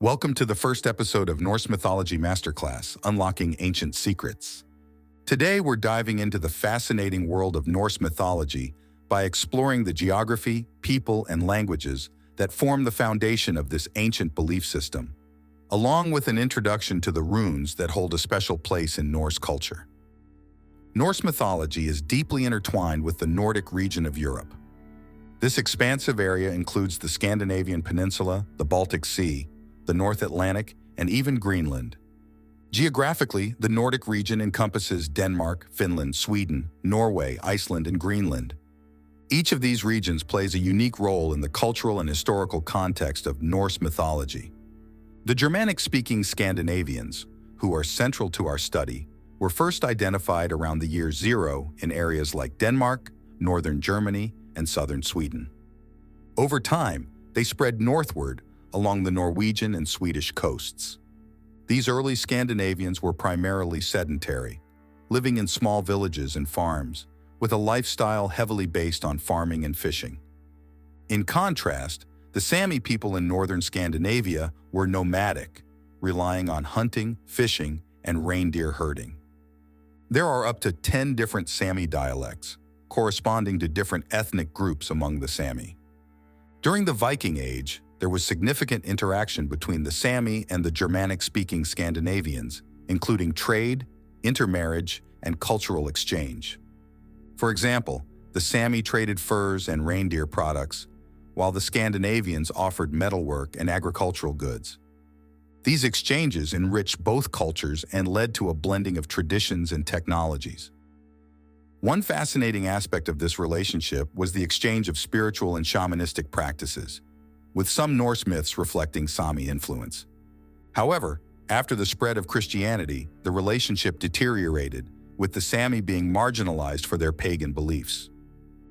Welcome to the first episode of Norse Mythology Masterclass, Unlocking Ancient Secrets. Today, we're diving into the fascinating world of Norse mythology by exploring the geography, people, and languages that form the foundation of this ancient belief system, along with an introduction to the runes that hold a special place in Norse culture. Norse mythology is deeply intertwined with the Nordic region of Europe. This expansive area includes the Scandinavian peninsula, the Baltic Sea, the North Atlantic, and even Greenland. Geographically, the Nordic region encompasses Denmark, Finland, Sweden, Norway, Iceland, and Greenland. Each of these regions plays a unique role in the cultural and historical context of Norse mythology. The Germanic-speaking Scandinavians, who are central to our study, were first identified around the year 0 in areas like Denmark, northern Germany, and southern Sweden. Over time, they spread northward along the Norwegian and Swedish coasts. These early Scandinavians were primarily sedentary, living in small villages and farms, with a lifestyle heavily based on farming and fishing. In contrast, the Sami people in northern Scandinavia were nomadic, relying on hunting, fishing, and reindeer herding. There are up to 10 different Sami dialects, corresponding to different ethnic groups among the Sami. During the Viking Age, there was significant interaction between the Sami and the Germanic-speaking Scandinavians, including trade, intermarriage, and cultural exchange. For example, the Sami traded furs and reindeer products, while the Scandinavians offered metalwork and agricultural goods. These exchanges enriched both cultures and led to a blending of traditions and technologies. One fascinating aspect of this relationship was the exchange of spiritual and shamanistic practices, with some Norse myths reflecting Sami influence. However, after the spread of Christianity, the relationship deteriorated, with the Sami being marginalized for their pagan beliefs.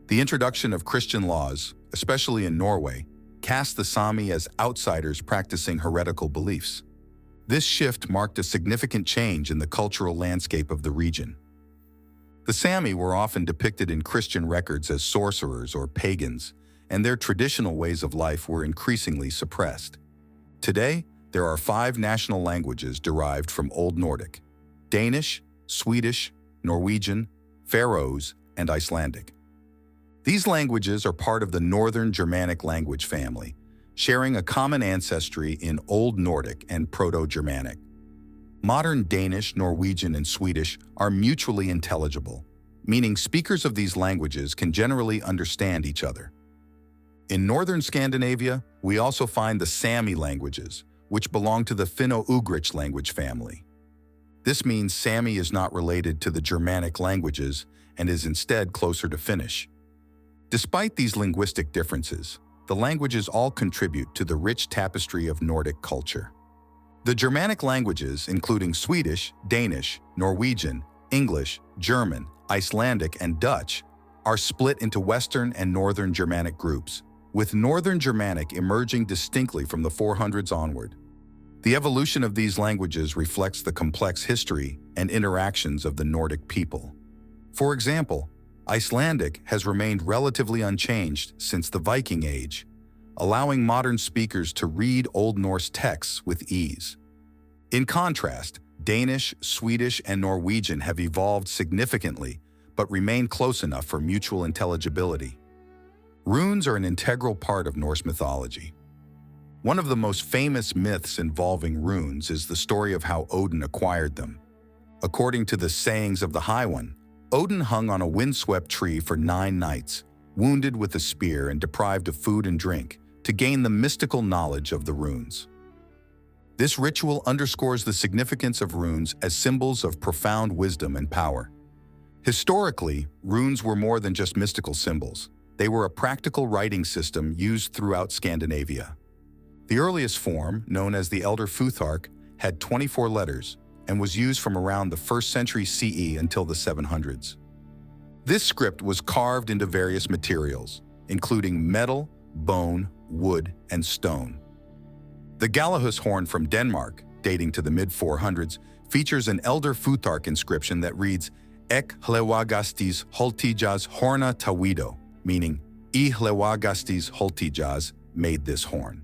The introduction of Christian laws, especially in Norway, cast the Sami as outsiders practicing heretical beliefs. This shift marked a significant change in the cultural landscape of the region. The Sami were often depicted in Christian records as sorcerers or pagans, and their traditional ways of life were increasingly suppressed. Today, there are 5 national languages derived from Old Nordic: Danish, Swedish, Norwegian, Faroese, and Icelandic. These languages are part of the Northern Germanic language family, sharing a common ancestry in Old Nordic and Proto-Germanic. Modern Danish, Norwegian, and Swedish are mutually intelligible, meaning speakers of these languages can generally understand each other. In northern Scandinavia, we also find the Sami languages, which belong to the Finno-Ugric language family. This means Sami is not related to the Germanic languages and is instead closer to Finnish. Despite these linguistic differences, the languages all contribute to the rich tapestry of Nordic culture. The Germanic languages, including Swedish, Danish, Norwegian, English, German, Icelandic, and Dutch, are split into Western and Northern Germanic groups, with Northern Germanic emerging distinctly from the 400s onward. The evolution of these languages reflects the complex history and interactions of the Nordic people. For example, Icelandic has remained relatively unchanged since the Viking Age, allowing modern speakers to read Old Norse texts with ease. In contrast, Danish, Swedish, and Norwegian have evolved significantly but remain close enough for mutual intelligibility. Runes are an integral part of Norse mythology. One of the most famous myths involving runes is the story of how Odin acquired them. According to the sayings of the High One, Odin hung on a windswept tree for 9 nights, wounded with a spear and deprived of food and drink, to gain the mystical knowledge of the runes. This ritual underscores the significance of runes as symbols of profound wisdom and power. Historically, runes were more than just mystical symbols. They were a practical writing system used throughout Scandinavia. The earliest form, known as the Elder Futhark, had 24 letters and was used from around the 1st century CE until the 700s. This script was carved into various materials, including metal, bone, wood, and stone. The Galahus horn from Denmark, dating to the mid-400s, features an Elder Futhark inscription that reads Ek hlewagastis holtijas horna tawido, meaning E hlewagastis holtijas made this horn.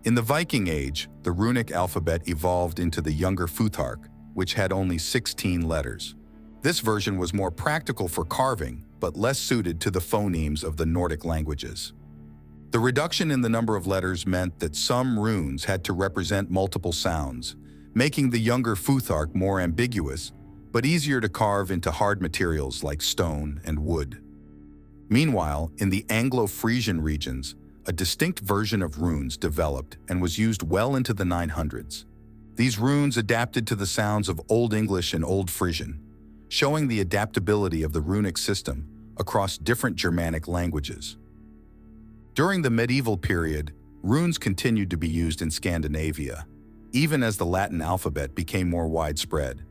In the Viking Age, the runic alphabet evolved into the Younger Futhark, which had only 16 letters. This version was more practical for carving, but less suited to the phonemes of the Nordic languages. The reduction in the number of letters meant that some runes had to represent multiple sounds, making the Younger Futhark more ambiguous, but easier to carve into hard materials like stone and wood. Meanwhile, in the Anglo-Frisian regions, a distinct version of runes developed and was used well into the 900s. These runes adapted to the sounds of Old English and Old Frisian, showing the adaptability of the runic system across different Germanic languages. During the medieval period, runes continued to be used in Scandinavia, even as the Latin alphabet became more widespread.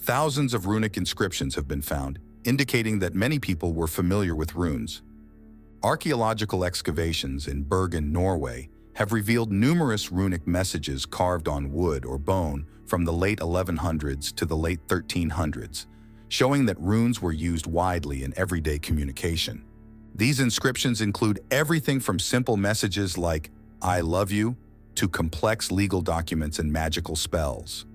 Thousands of runic inscriptions have been found, indicating that many people were familiar with runes. Archaeological excavations in Bergen, Norway, have revealed numerous runic messages carved on wood or bone from the late 1100s to the late 1300s, showing that runes were used widely in everyday communication. These inscriptions include everything from simple messages like, "I love you," to complex legal documents and magical spells.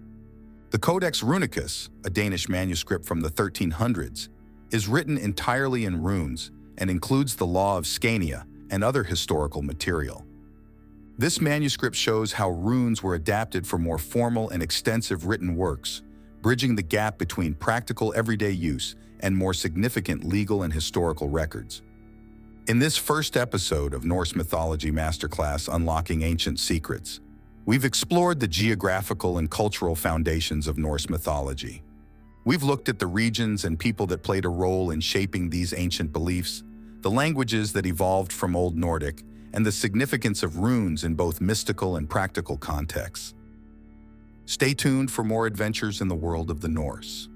The Codex Runicus, a Danish manuscript from the 1300s, is written entirely in runes and includes the law of Scania and other historical material. This manuscript shows how runes were adapted for more formal and extensive written works, bridging the gap between practical everyday use and more significant legal and historical records. In this first episode of Norse Mythology Masterclass Unlocking Ancient Secrets, we've explored the geographical and cultural foundations of Norse mythology. We've looked at the regions and people that played a role in shaping these ancient beliefs, the languages that evolved from Old Nordic, and the significance of runes in both mystical and practical contexts. Stay tuned for more adventures in the world of the Norse.